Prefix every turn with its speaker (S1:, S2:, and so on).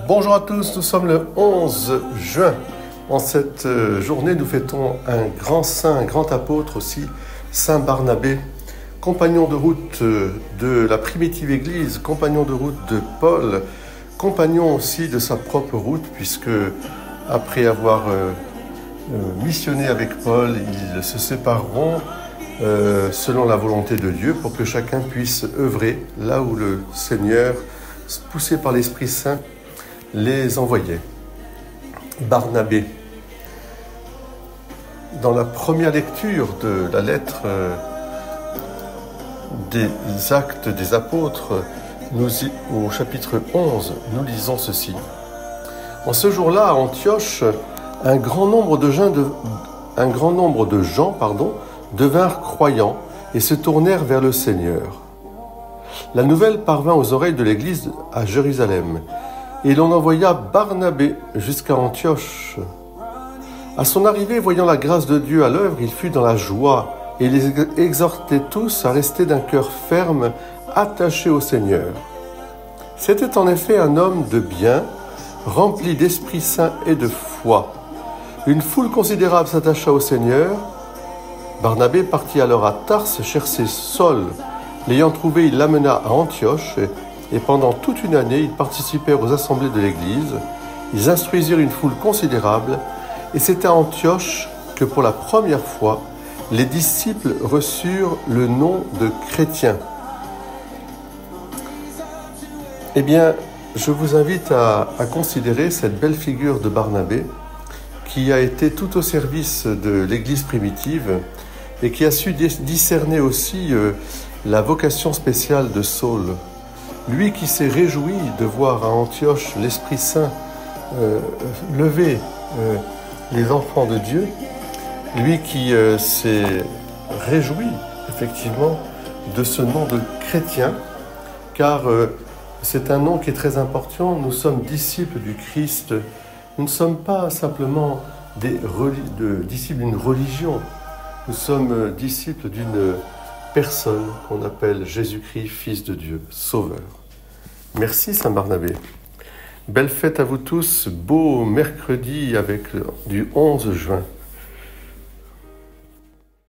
S1: Bonjour à tous, nous sommes le 11 juin. En cette journée, nous fêtons un grand saint, un grand apôtre aussi, Saint Barnabé, compagnon de route de la primitive Église, compagnon de route de Paul, compagnon aussi de sa propre route, puisque après avoir missionné avec Paul, ils se sépareront selon la volonté de Dieu pour que chacun puisse œuvrer là où le Seigneur, poussé par l'Esprit Saint, les envoyait. Barnabé. Dans la première lecture de la lettre des Actes des Apôtres, au chapitre 11, nous lisons ceci. En ce jour-là, à Antioche, un grand nombre de gens devinrent croyants et se tournèrent vers le Seigneur. La nouvelle parvint aux oreilles de l'Église à Jérusalem, et l'on envoya Barnabé jusqu'à Antioche. À son arrivée, voyant la grâce de Dieu à l'œuvre, il fut dans la joie et les exhortait tous à rester d'un cœur ferme, attaché au Seigneur. C'était en effet un homme de bien, rempli d'Esprit Saint et de foi. Une foule considérable s'attacha au Seigneur. Barnabé partit alors à Tarse chercher Saul. L'ayant trouvé, il l'amena à Antioche, et pendant toute une année, ils participèrent aux assemblées de l'Église. Ils instruisirent une foule considérable, et c'est à Antioche que pour la première fois, les disciples reçurent le nom de chrétiens. Eh bien, je vous invite à considérer cette belle figure de Barnabé, qui a été tout au service de l'Église primitive et qui a su discerner aussi la vocation spéciale de Saul. Lui qui s'est réjoui de voir à Antioche l'Esprit Saint lever les enfants de Dieu, lui qui s'est réjoui effectivement de ce nom de chrétien, car c'est un nom qui est très important. Nous sommes disciples du Christ. Nous ne sommes pas simplement disciples d'une religion. Nous sommes disciples d'une personne qu'on appelle Jésus-Christ, Fils de Dieu, Sauveur. Merci Saint Barnabé. Belle fête à vous tous. Beau mercredi du 11 juin.